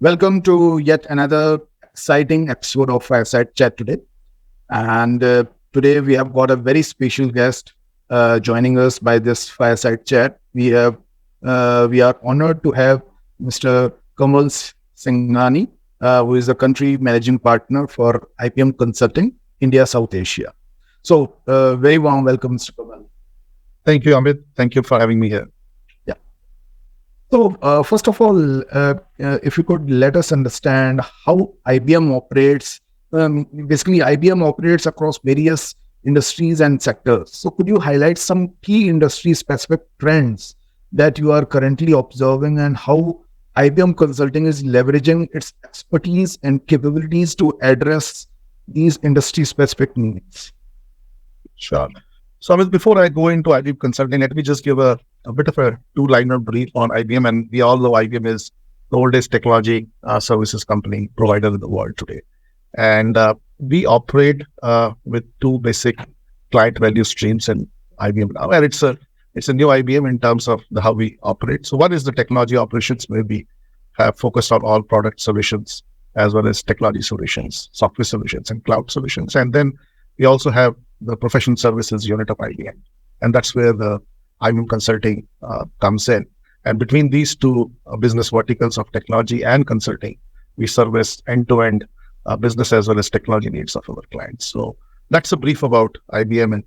Welcome to yet another exciting episode of Fireside Chat today. And today we have got a very special guest joining us by this Fireside Chat. We are honored to have Mr. Kamal Singhani, who is the country managing partner for IBM Consulting, India, South Asia. So, very warm welcome, Mr. Kamal. Thank you, Amit. Thank you for having me here. So, first of all, if you could let us understand how IBM operates. Basically, IBM operates across various industries and sectors. So, could you highlight some key industry-specific trends that you are currently observing and how IBM Consulting is leveraging its expertise and capabilities to address these industry-specific needs? Sure. So, Amit, before I go into IBM Consulting, let me just give a bit of a two-liner brief on IBM. And we all know IBM is the oldest technology services company provider in the world today. And we operate with two basic client value streams in IBM now. And it's a new IBM in terms of how we operate. So one is the technology operations, where we have focused on all product solutions as well as technology solutions, software solutions, and cloud solutions. And then we also have the professional services unit of IBM. And that's where the IBM Consulting comes in. And between these two business verticals of technology and consulting, we service end-to-end business as well as technology needs of our clients. So that's a brief about IBM and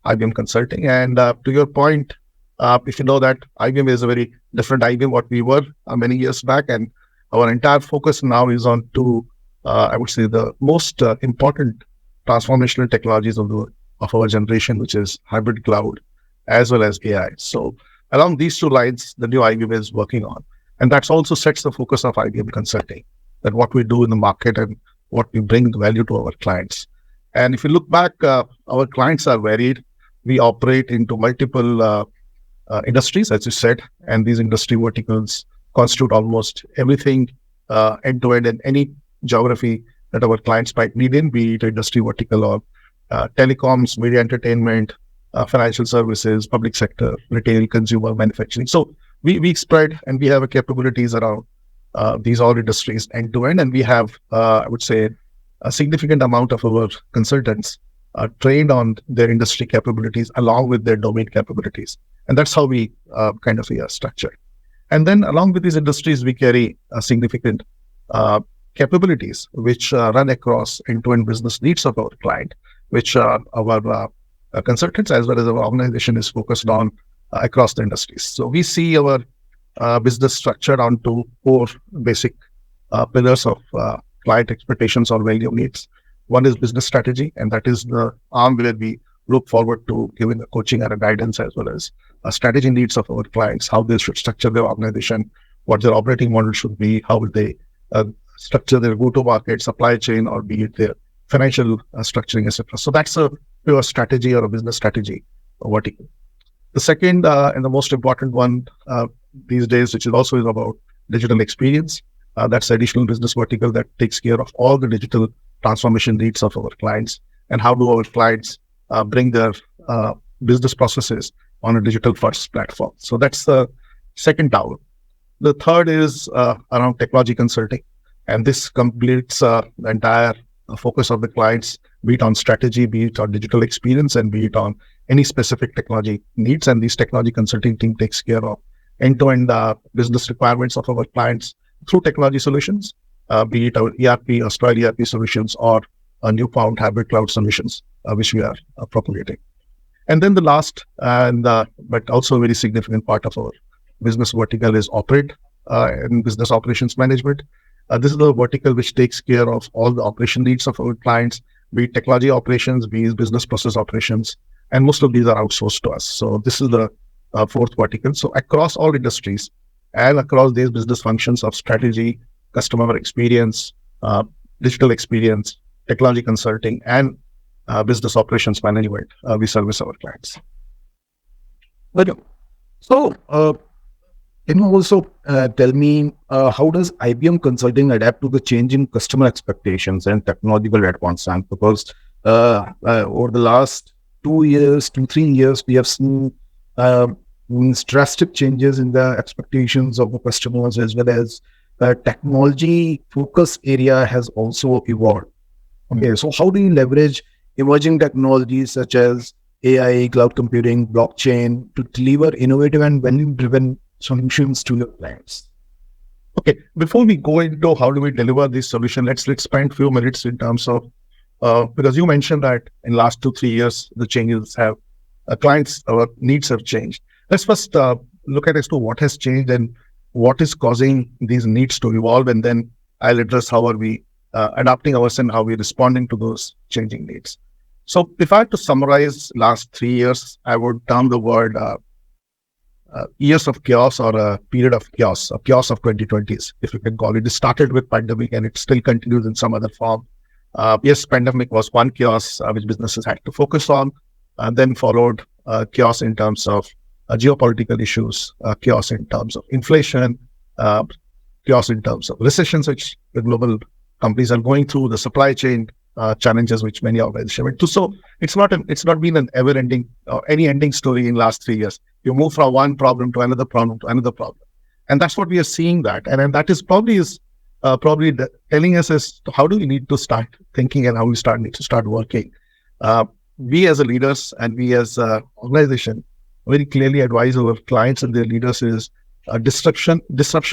IBM Consulting. And to your point, if you know that IBM is a very different IBM what we were many years back, and our entire focus now is on two, I would say, the most important transformational technologies of our generation, which is hybrid cloud as well as AI. So along these two lines, the new IBM is working on. And that also sets the focus of IBM Consulting, that what we do in the market and what we bring the value to our clients. And if you look back, our clients are varied. We operate into multiple industries, as you said, and these industry verticals constitute almost everything end-to-end in any geography that our clients might need in, be it industry vertical or telecoms, media entertainment, financial services, public sector, retail, consumer, manufacturing. So we spread and we have capabilities around these all industries end-to-end. And we have, I would say, a significant amount of our consultants trained on their industry capabilities along with their domain capabilities. And that's how we kind of structure. And then along with these industries, we carry a significant capabilities which run across end-to-end business needs of our client, which our consultants as well as our organization is focused on across the industries. So we see our business structured onto four basic pillars of client expectations or value needs. One is business strategy, and that is the arm where we look forward to giving the coaching and a guidance as well as strategy needs of our clients, how they should structure their organization, what their operating model should be, how would they structure their go-to-market, supply chain, or be it their financial structuring, etc. So that's a pure strategy or a business strategy vertical. The second and the most important one these days, which is also about digital experience, that's the additional business vertical that takes care of all the digital transformation needs of our clients and how do our clients bring their business processes on a digital first platform. So that's the second tower. The third is around technology consulting. And this completes the entire focus of the clients, be it on strategy, be it on digital experience, and be it on any specific technology needs. And this technology consulting team takes care of end-to-end business requirements of our clients through technology solutions, be it our ERP or Style ERP solutions or newfound hybrid cloud solutions, which we are propagating. And then the last, but also a very significant part of our business vertical is operate and business operations management. This is the vertical which takes care of all the operation needs of our clients, be it technology operations, be it business process operations, and most of these are outsourced to us. So this is the fourth vertical. So across all industries and across these business functions of strategy, customer experience, digital experience, technology consulting, and business operations management, we service our clients. So, can you also tell me how does IBM Consulting adapt to the changing customer expectations and technological advancement? Because over the last 3 years, we have seen drastic changes in the expectations of the customers as well as the technology focus area has also evolved. Okay, so how do you leverage emerging technologies such as AI, cloud computing, blockchain to deliver innovative and value-driven solutions to your clients? Okay, before we go into how do we deliver this solution, let's spend a few minutes in terms of because you mentioned that in last 2-3 years the changes have clients needs have changed. Let's first look at as to what has changed and what is causing these needs to evolve, and then I'll address how are we adapting ourselves and how we're responding to those changing needs. So if I had to summarize last 3 years, I would term the word years of chaos, or a period of chaos, a chaos of 2020s, if you can call it. It started with pandemic and it still continues in some other form. Yes, pandemic was one chaos which businesses had to focus on, and then followed chaos in terms of geopolitical issues, chaos in terms of inflation, chaos in terms of recessions, which the global companies are going through, the supply chain challenges which many organizations went through. So it's not been an ever-ending or any ending story in last 3 years. You move from one problem to another problem to another problem, and that's what we are seeing that, and that is probably telling us as to how do we need to start thinking and how we need to start working. We as a leaders and we as an organization very clearly advise our clients and their leaders is disruption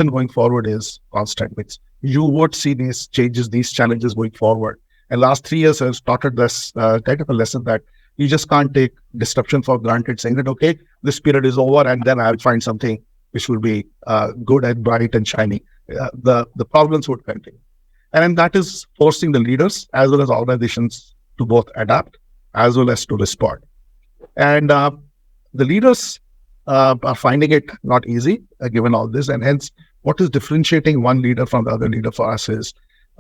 going forward is constant. Which you would see these changes, these challenges going forward. And last 3 years has taught us kind of a lesson that you just can't take disruption for granted, saying that, okay, this period is over and then I'll find something which will be good and bright and shiny. The problems would continue. And that is forcing the leaders as well as organizations to both adapt as well as to respond. And the leaders are finding it not easy given all this. And hence, what is differentiating one leader from the other leader for us is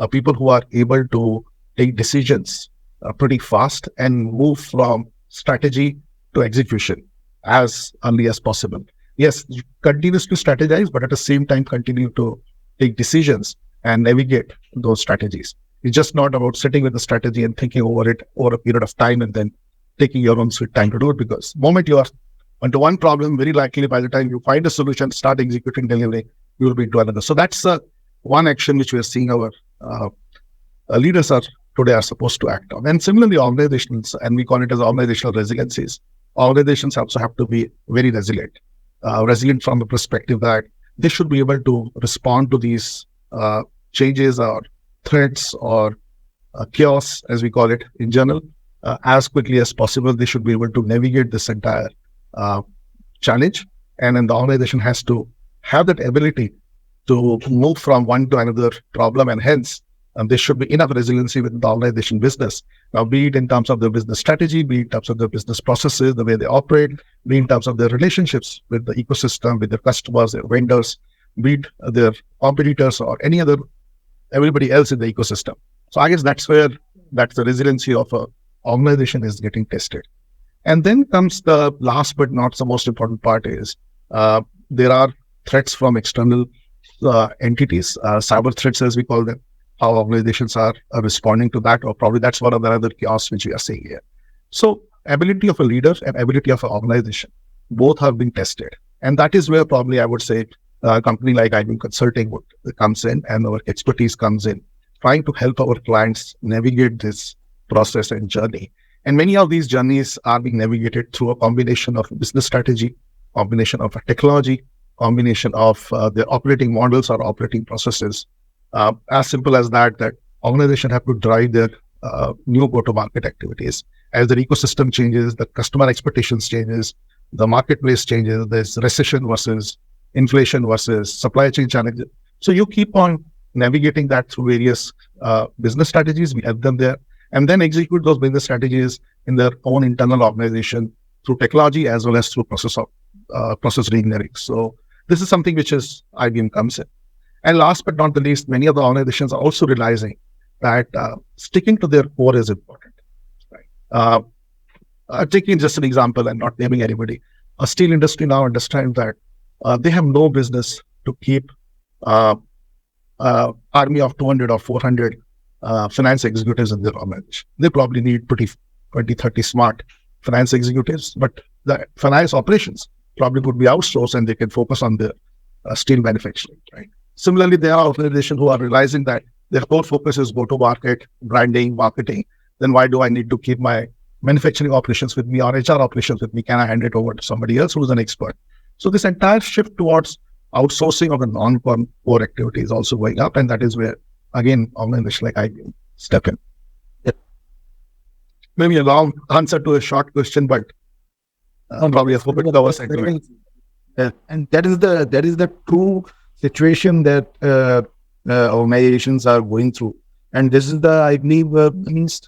people who are able to take decisions pretty fast and move from strategy to execution as early as possible. Yes, you continues to strategize, but at the same time continue to take decisions and navigate those strategies. It's just not about sitting with the strategy and thinking over it over a period of time and then taking your own sweet time to do it, because the moment you are onto one problem, very likely by the time you find a solution, start executing, delivering, you will be into another. So that's one action which we are seeing our leaders today are supposed to act on. And similarly, organizations, and we call it as organizational resiliencies, organizations also have to be very resilient. Resilient from the perspective that they should be able to respond to these changes or threats or chaos, as we call it in general, as quickly as possible. They should be able to navigate this entire challenge. And then the organization has to have that ability to move from one to another problem, and hence there should be enough resiliency within the organization business. Now, be it in terms of their business strategy, be it in terms of their business processes, the way they operate, be it in terms of their relationships with the ecosystem, with their customers, their vendors, be it their competitors or everybody else in the ecosystem. So I guess that's the resiliency of an organization is getting tested. And then comes the last but not the most important part is there are threats from external entities, cyber threats as we call them. How organizations are responding to that, or probably that's one of the other chaos which we are seeing here. So ability of a leader and ability of an organization, both have been tested. And that is where probably I would say a company like IBM Consulting comes in, and our expertise comes in, trying to help our clients navigate this process and journey. And many of these journeys are being navigated through a combination of business strategy, combination of technology, combination of their operating models or operating processes. As simple as that organization have to drive their new go-to-market activities. As the ecosystem changes, the customer expectations changes, the marketplace changes, there's recession versus inflation versus supply chain challenges. So you keep on navigating that through various business strategies. We help them there, and then execute those business strategies in their own internal organization through technology as well as through process reengineering. So this is something which is IBM comes in. And last but not the least, many of the organizations are also realizing that sticking to their core is important. Right? Taking just an example and not naming anybody, a steel industry now understands that they have no business to keep army of 200 or 400 finance executives in their organization. They probably need 20, 30 smart finance executives, but the finance operations probably would be outsourced and they can focus on the steel manufacturing, right? Similarly, there are organizations who are realizing that their core focus is go-to-market, branding, marketing. Then why do I need to keep my manufacturing operations with me or HR operations with me? Can I hand it over to somebody else who's an expert? So this entire shift towards outsourcing of the non-core activity is also going up, and that is where, again, organizations like IBM step in. Maybe a long answer to a short question, but probably a little bit of our Yeah, and that is the true situation that organizations are going through, and this is I believe means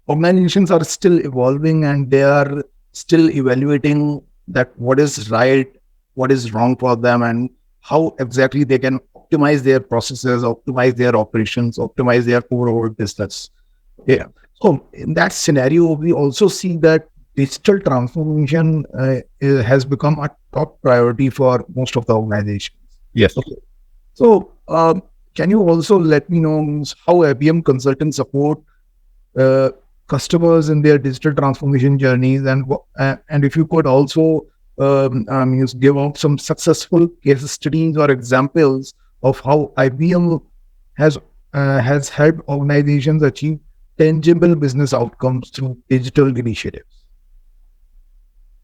organizations are still evolving and they are still evaluating that what is right, what is wrong for them, and how exactly they can optimize their processes, optimize their operations, optimize their overall business. Yeah. So in that scenario, we also see that digital transformation has become a top priority for most of the organizations. Yes. Okay. So, can you also let me know how IBM Consulting support customers in their digital transformation journeys, and if you could also give out some successful case studies or examples of how IBM has helped organizations achieve tangible business outcomes through digital initiatives.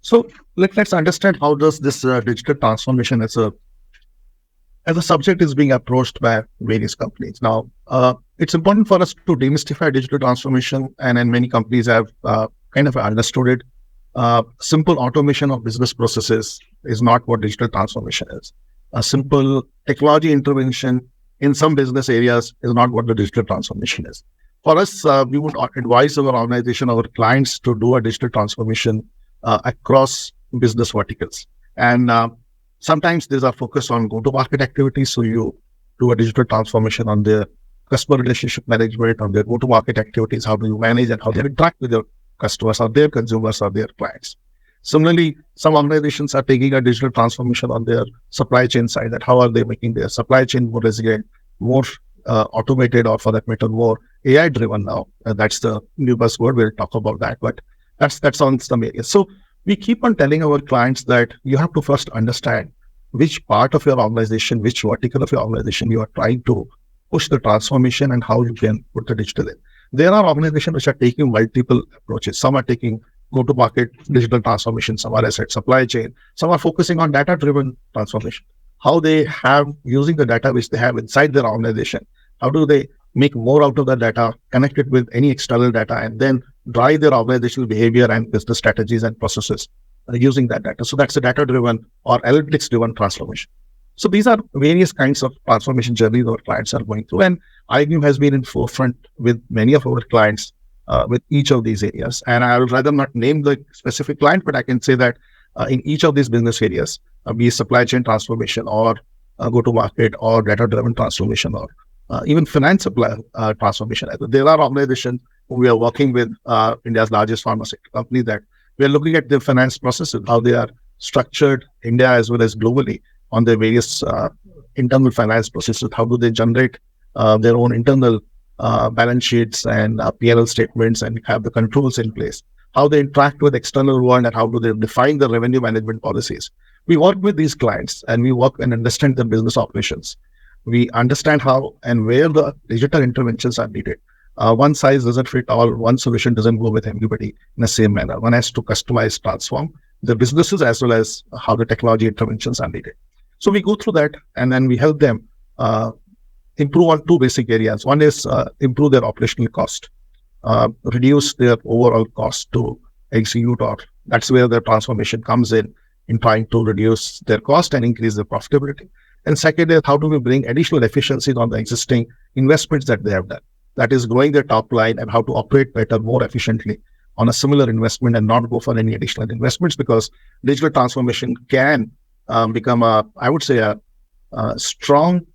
So let's understand how does this digital transformation as a subject is being approached by various companies. Now, it's important for us to demystify digital transformation, and many companies have kind of understood it. Simple automation of business processes is not what digital transformation is. A simple technology intervention in some business areas is not what the digital transformation is. For us, we would advise our organization, our clients, to do a digital transformation across business verticals. And sometimes there's a focus on go-to-market activities. So you do a digital transformation on their customer relationship management, on their go-to-market activities, how do you manage and how they interact with their customers or their consumers or their clients. Similarly, some organizations are taking a digital transformation on their supply chain side, that how are they making their supply chain more resilient, more automated, or for that matter, more AI driven now. That's the new buzzword. We'll talk about that, but that's on some areas. So we keep on telling our clients that you have to first understand which part of your organization, which vertical of your organization you are trying to push the transformation and how you can put the digital in. There are organizations which are taking multiple approaches. Some are taking go-to-market digital transformation, some are asset supply chain, some are focusing on data-driven transformation. How they have, using the data which they have inside their organization, how do they make more out of that data, connect it with any external data, and then drive their organizational behavior and business strategies and processes using that data. So that's a data-driven or analytics-driven transformation. So these are various kinds of transformation journeys our clients are going through, and IBM has been in forefront with many of our clients with each of these areas. And I would rather not name the specific client, but I can say that in each of these business areas, be it supply chain transformation or go-to-market or data-driven transformation or even finance supply transformation. There are organizations who we are working with, India's largest pharmaceutical company, that we are looking at their finance processes, how they are structured, India as well as globally, on their various internal finance processes. How do they generate their own internal balance sheets and P&L statements and have the controls in place? How they interact with external world and how do they define the revenue management policies? We work with these clients and we work and understand the business operations. We understand how and where the digital interventions are needed. One size doesn't fit all. One solution doesn't go with everybody in the same manner. One has to customize, transform the businesses as well as how the technology interventions are needed. So we go through that and then we help them improve on two basic areas. One is improve their operational cost, reduce their overall cost to execute, or that's where the transformation comes in trying to reduce their cost and increase their profitability. And second is how do we bring additional efficiencies on the existing investments that they have done. That is growing their top line and how to operate better, more efficiently on a similar investment and not go for any additional investments, because digital transformation can become a strong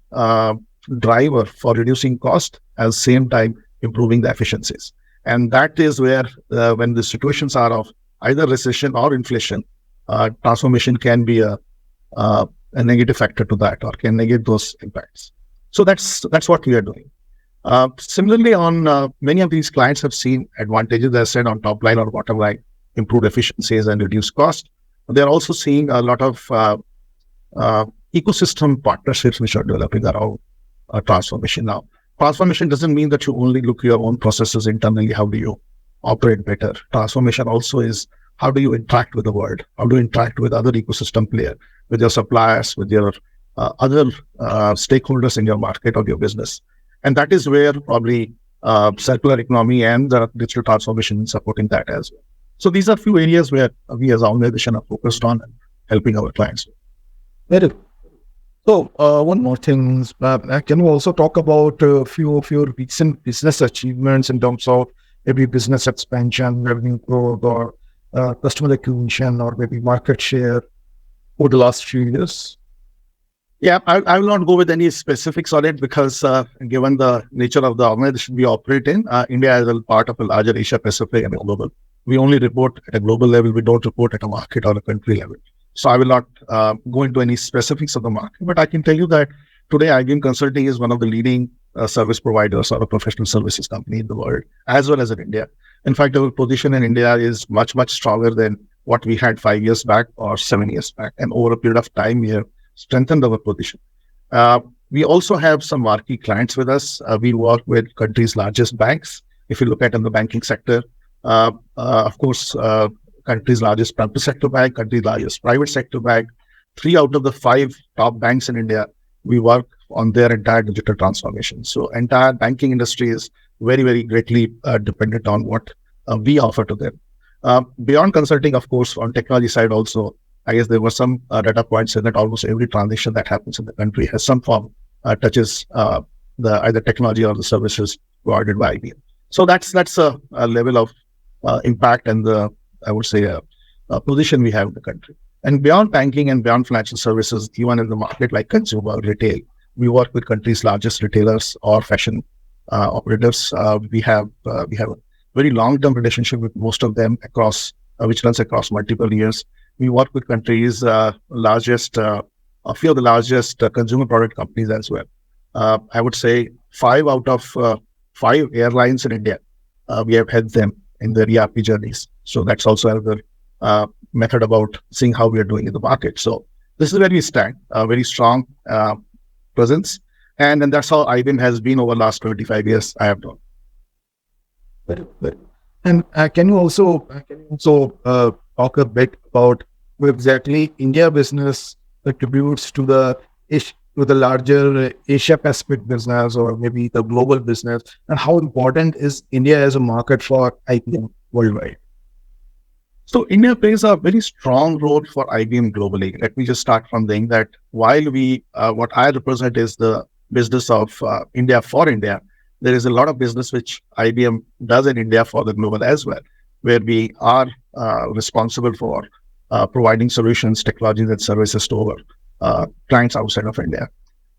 driver for reducing cost at the same time improving the efficiencies. And that is where when the situations are of either recession or inflation, transformation can be a negative factor to that or can negate those impacts. So that's what we are doing. Similarly, on many of these clients have seen advantages, as I said, on top line or bottom line, improved efficiencies and reduced cost. They're also seeing a lot of ecosystem partnerships which are developing around transformation now. Transformation doesn't mean that you only look at your own processes internally. How do you operate better? Transformation also is how do you interact with the world? How do you interact with other ecosystem players, with your suppliers, with your other stakeholders in your market or your business? And that is where probably circular economy and the digital transformation is supporting that as well. So these are few areas where we as an organization are focused on helping our clients. Very good. So one more thing, can you also talk about a few of your recent business achievements in terms of maybe business expansion, revenue growth, or customer acquisition, or maybe market share over the last few years? Yeah, I will not go with any specifics on it because given the nature of the organization we operate in, India is a part of a larger Asia Pacific and global. We only report at a global level. We don't report at a market or a country level. So I will not go into any specifics of the market, but I can tell you that today IBM Consulting is one of the leading service providers or a professional services company in the world, as well as in India. In fact, our position in India is much, much stronger than what we had 5 years back or 7 years back. And over a period of time, we have strengthened our position. We also have some marquee clients with us. We work with country's largest banks. If you look at in the banking sector, of course, country's largest public sector bank, country's largest private sector bank. 3 out of the 5 top banks in India, we work on their entire digital transformation. So entire banking industry is very, very greatly dependent on what we offer to them. Beyond consulting, of course, on technology side also, I guess there were some data points that almost every transition that happens in the country has some form touches the either technology or the services provided by IBM. So that's a level of impact and the, I would say, a position we have in the country. And beyond banking and beyond financial services, even in the market like consumer retail, we work with country's largest retailers or fashion operators. We have a very long-term relationship with most of them across, which runs across multiple years. We work with country's largest, a few of the largest consumer product companies as well. I would say 5 out of 5 airlines in India, we have helped them in their ERP journeys. So that's also another method about seeing how we are doing in the market. So this is where we stand, a very strong presence. And that's how IBM has been over the last 25 years I have done. Very good. And can you also talk a bit about what exactly India business contributes to the larger Asia Pacific business or maybe the global business, and how important is India as a market for IBM worldwide? So India plays a very strong role for IBM globally. Let me just start from saying that while what I represent is the business of India for India, there is a lot of business which IBM does in India for the global as well, where we are responsible for providing solutions, technologies, and services to our clients outside of India.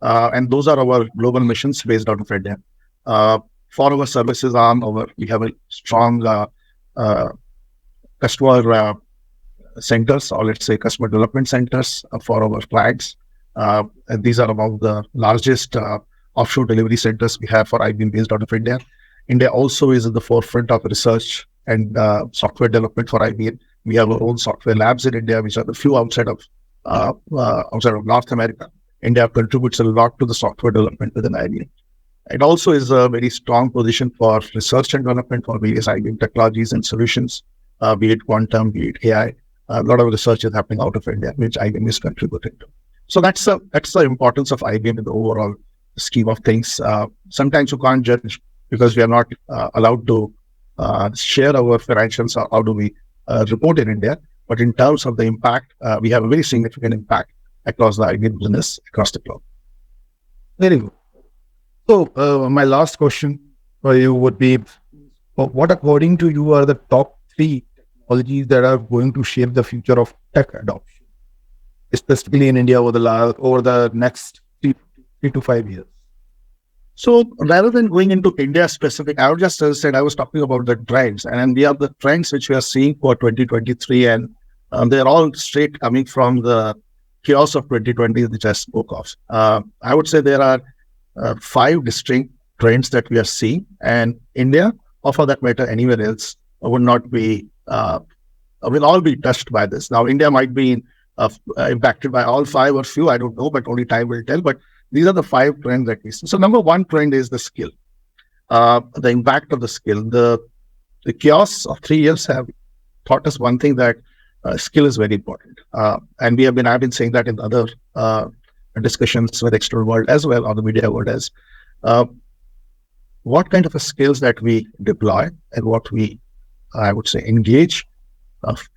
And those are our global missions based out of India. For our services we have a strong customer centers, or let's say customer development centers for our clients. And these are among the largest offshore delivery centers we have for IBM based out of India. India also is at the forefront of research and software development for IBM. We have our own software labs in India, which are the few outside of North America. India contributes a lot to the software development within IBM. It also is a very strong position for research and development for various IBM technologies and solutions, be it quantum, be it AI. A lot of research is happening out of India, which IBM is contributing to. So that's the importance of IBM in the overall scheme of things. Sometimes you can't judge because we are not allowed to share our financials or how do we report in India. But in terms of the impact, we have a very significant impact across the IBM business across the globe. Very good. So my last question for you would be, what according to you are the top 3 technologies that are going to shape the future of tech adoption, specifically in India over the next 3 to 5 years? So rather than going into India specific, I would just said I was talking about the trends, and we have the trends which we are seeing for 2023, and they're all straight coming from the chaos of 2020, which I spoke of. I would say there are 5 distinct trends that we are seeing, and India, or for that matter, anywhere else, will all be touched by this. Now, India might be in impacted by all five or few, I don't know, but only time will tell. But these are the five trends that we see. So number one trend is the skill, the impact of the skill. The chaos of 3 years have taught us one thing, that skill is very important. And I've been saying that in other discussions with external world as well, or the media world, as what kind of a skills that we deploy and what we, I would say, engage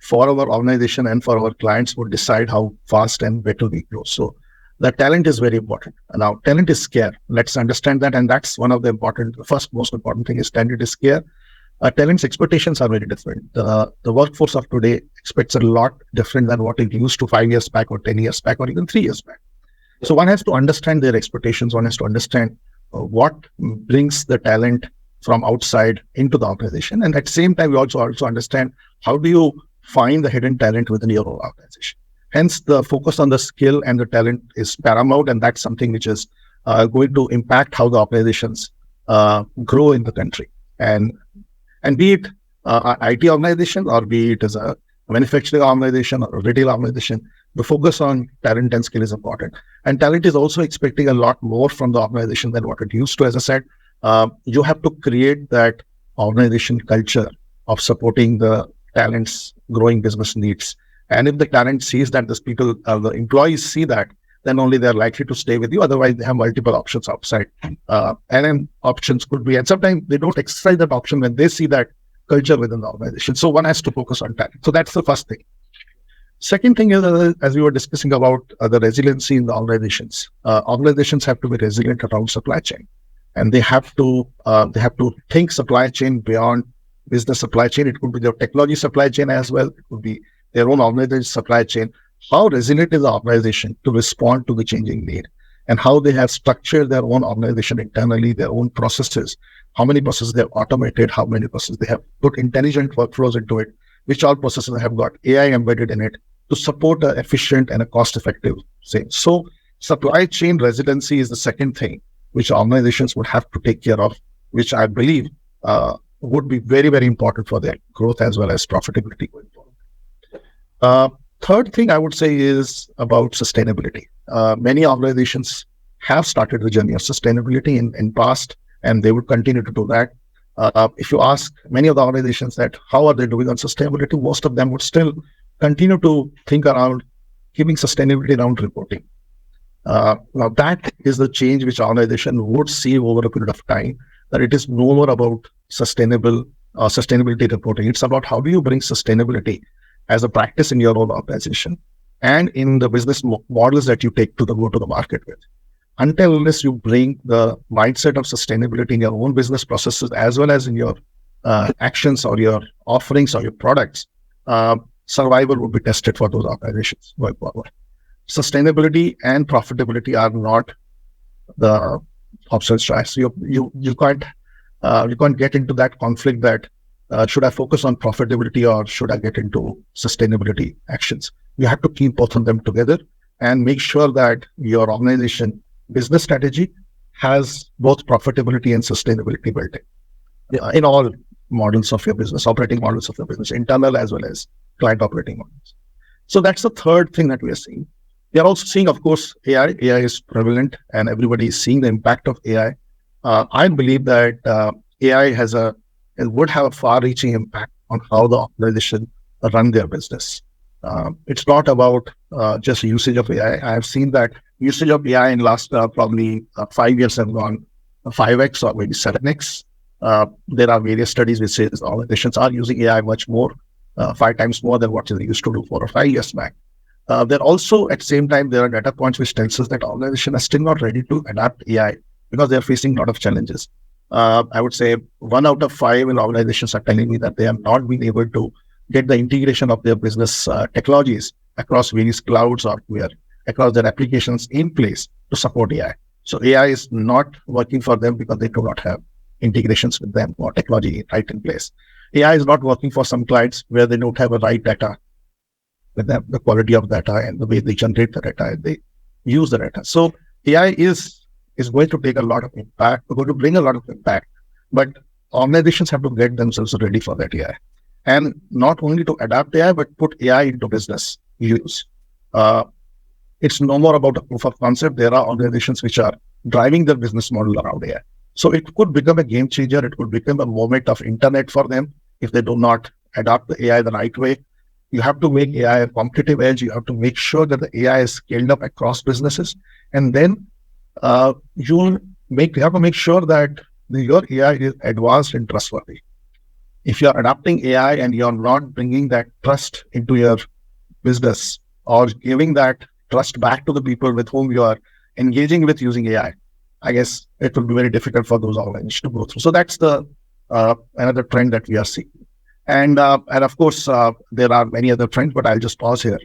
for our organization and for our clients would decide how fast and better we grow. So the talent is very important. Now, talent is scarce. Let's understand that. And that's one of the first most important thing is talent is scarce. Talent's expectations are very different. The workforce of today expects a lot different than what it used to 5 years back or 10 years back or even 3 years back. So one has to understand their expectations. One has to understand what brings the talent from outside into the organization. And at the same time, we also understand how do you find the hidden talent within your own organization. Hence, the focus on the skill and the talent is paramount. And that's something which is going to impact how the organizations grow in the country. And be it an IT organization or be it as a manufacturing organization or a retail organization, the focus on talent and skill is important. And talent is also expecting a lot more from the organization than what it used to. As I said, you have to create that organization culture of supporting the talent's growing business needs. And if the talent sees that the employees see that, then only they're likely to stay with you. Otherwise, they have multiple options outside. And then options could be, and sometimes they don't exercise that option when they see that culture within the organization. So one has to focus on talent. So that's the first thing. Second thing is, as we were discussing about the resiliency in the organizations. Organizations have to be resilient around supply chain, and they have to think supply chain beyond business supply chain. It could be their technology supply chain as well. It could be their own organization supply chain. How resilient is the organization to respond to the changing need, and how they have structured their own organization internally, their own processes, how many processes they have automated, how many processes they have put intelligent workflows into it, which all processes have got AI embedded in it to support an efficient and a cost-effective thing. So supply chain resiliency is the second thing which organizations would have to take care of, which I believe would be very, very important for their growth as well as profitability going forward. Third thing I would say is about sustainability. Many organizations have started the journey of sustainability in past, and they would continue to do that. If you ask many of the organizations that how are they doing on sustainability, most of them would still continue to think around keeping sustainability around reporting. Now that is the change which organization would see over a period of time, that it is no more about sustainability reporting. It's about how do you bring sustainability as a practice in your own organization and in the business models that you take to go to the market with. Unless you bring the mindset of sustainability in your own business processes as well as in your actions or your offerings or your products, survival will be tested for those organizations going forward. Sustainability and profitability are not the options choice. You can't get into that conflict that should I focus on profitability or should I get into sustainability actions? You have to keep both of them together and make sure that your organization business strategy has both profitability and sustainability built in all models of your business, operating models of your business, internal as well as client operating models. So that's the third thing that we are seeing. We are also seeing, of course, AI. AI is prevalent and everybody is seeing the impact of AI. I believe that AI would have a far-reaching impact on how the organization run their business. It's not about just usage of AI. I have seen that usage of AI in last probably 5 years have gone 5x or maybe 7x. There are various studies which say organizations are using AI much more, 5 times more than what they used to do 4 or 5 years back. There also, at the same time, there are data points which tells us that organizations are still not ready to adapt AI because they are facing a lot of challenges. I would say 1 out of 5 in organizations are telling me that they have not been able to get the integration of their business technologies across various clouds or across their applications in place to support AI. So AI is not working for them because they do not have integrations with them or technology right in place. AI is not working for some clients where they don't have a right data with them, the quality of data and the way they generate the data and they use the data. So AI is going to take a lot of impact, going to bring a lot of impact, but organizations have to get themselves ready for that AI. And not only to adapt AI, but put AI into business use. uh, it's no more about a proof of concept. There are organizations which are driving their business model around AI. So it could become a game changer. It could become a moment of internet for them if they do not adopt the AI the right way. You have to make AI a competitive edge. You have to make sure that the AI is scaled up across businesses. And then you have to make sure that your AI is advanced and trustworthy. If you're adopting AI and you're not bringing that trust into your business or giving that trust back to the people with whom you are engaging with using AI, I guess it will be very difficult for those organizations to go through. So that's the another trend that we are seeing. And of course, there are many other trends, but I'll just pause here.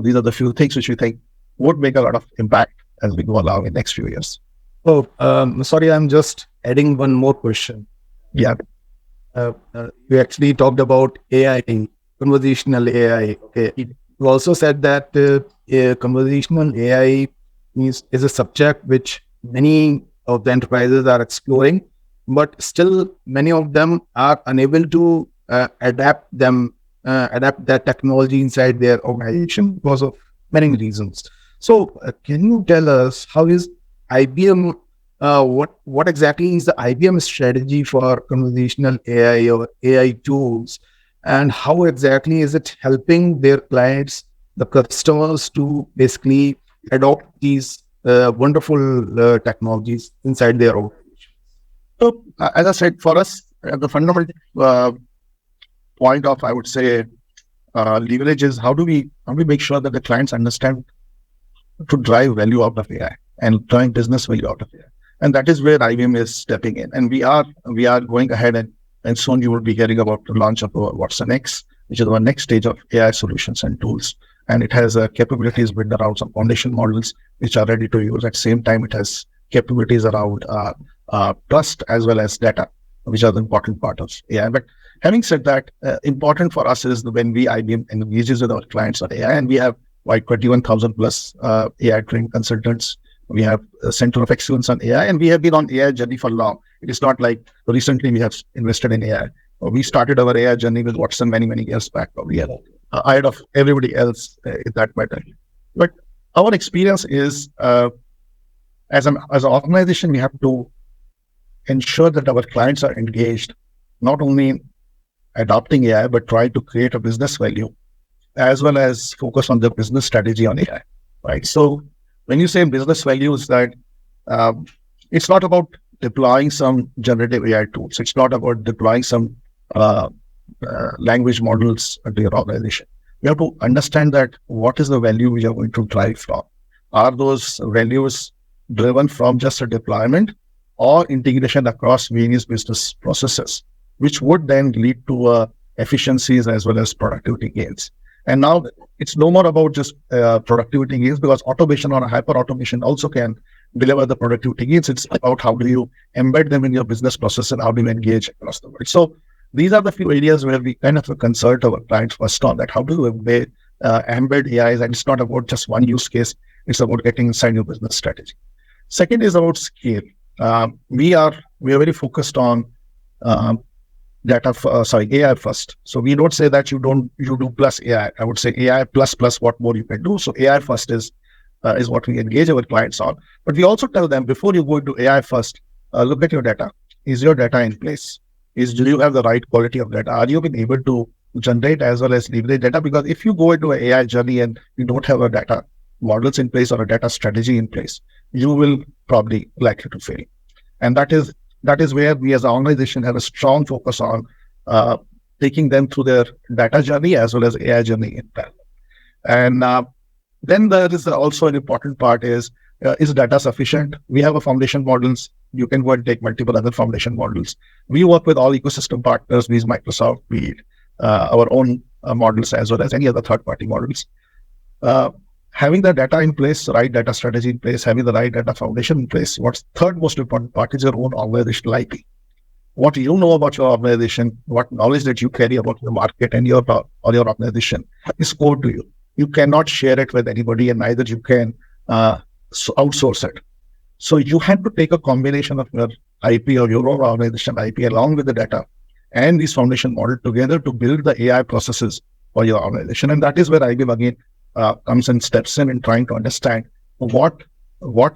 These are the few things which we think would make a lot of impact as we go along in the next few years. Oh, sorry, I'm just adding one more question. Yeah. You actually talked about AI, conversational AI. Okay. You also said that conversational AI is a subject which many of the enterprises are exploring, but still many of them are unable to adapt that technology inside their organization because of many reasons. So, can you tell us how is IBM? What exactly is the IBM strategy for conversational AI or AI tools, and how exactly is it helping their clients, the customers, to basically adopt these wonderful technologies inside their organization? So, as I said, for us, the fundamental point of, I would say, leverage is how do we make sure that the clients understand to drive value out of AI and drive business value out of AI. And that is where IBM is stepping in. And we are going ahead and soon you will be hearing about the launch of Watson X, which is our next stage of AI solutions and tools. And it has capabilities built around some foundation models which are ready to use. At the same time, it has capabilities around trust as well as data, which are the important part of AI. But having said that, important for us is when IBM engages with our clients on AI, and we have 21,000 plus AI trained consultants. We have a center of excellence on AI, and we have been on AI journey for long. It is not like recently we have invested in AI. We started our AI journey with Watson many years back. We are ahead of everybody else in that matter. But our experience is, as an organization, we have to ensure that our clients are engaged, not only in adopting AI, but try to create a business value, as well as focus on the business strategy on AI, right? So when you say business values, that it's not about deploying some generative AI tools. It's not about deploying some language models to your organization. You have to understand that what is the value we are going to drive from. Are those values driven from just a deployment or integration across various business processes, which would then lead to efficiencies as well as productivity gains? And now it's no more about just productivity gains, because automation or hyper automation also can deliver the productivity gains. It's about how do you embed them in your business process and how do you engage across the world. So these are the few areas where we kind of consult our clients first on that. How do you embed AIs? And it's not about just one use case. It's about getting inside your business strategy. Second is about scale. We are very focused on AI first. So we don't say that you do plus AI. I would say AI plus what more you can do. So AI first is what we engage our clients on. But we also tell them, before you go into AI first, look at your data. Is your data in place? Do you have the right quality of data? Are you being able to generate as well as leverage data? Because if you go into an AI journey and you don't have a data models in place or a data strategy in place, you will probably likely to fail. And that is where we as an organization have a strong focus on taking them through their data journey as well as AI journey in parallel. And then there is also an important part is data sufficient? We have a foundation models. You can go and take multiple other foundation models. We work with all ecosystem partners, be it Microsoft, be it our own models as well as any other third-party models. Having the data in place, right data strategy in place, having the right data foundation in place. What's third most important part is your own organizational IP. What you know about your organization, what knowledge that you carry about your market and your organization is core to you. You cannot share it with anybody, and neither you can outsource it. So you have to take a combination of your IP or your own organization IP along with the data and these foundation model together to build the AI processes for your organization. And that is where IBM again comes and steps in trying to understand what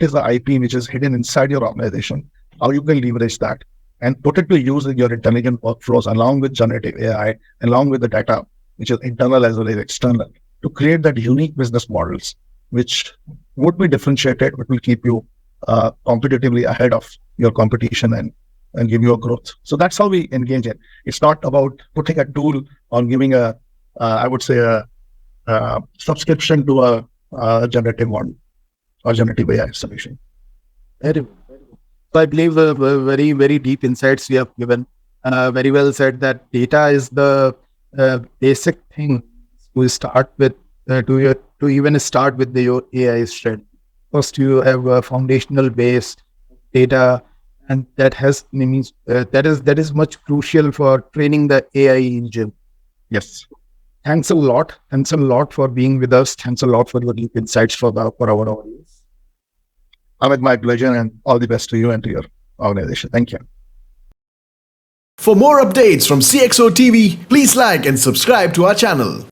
is the IP which is hidden inside your organization, how you can leverage that and put it to use in your intelligent workflows along with generative AI, along with the data, which is internal as well as external, to create that unique business models, which would be differentiated, but will keep you competitively ahead of your competition and give you a growth. So that's how we engage it. It's not about putting a tool or giving I would say a subscription to a generative one or generative AI solution. Very well. So I believe very, very deep insights you have given. Very well said that data is the basic thing to start with, to even start with your AI strategy. First, you have a foundational base data, and that is much crucial for training the AI engine. Yes. Thanks a lot. Thanks a lot for being with us. Thanks a lot for your deep insights for our audience. Amit, my pleasure, and all the best to you and to your organization. Thank you. For more updates from CXO TV, please like and subscribe to our channel.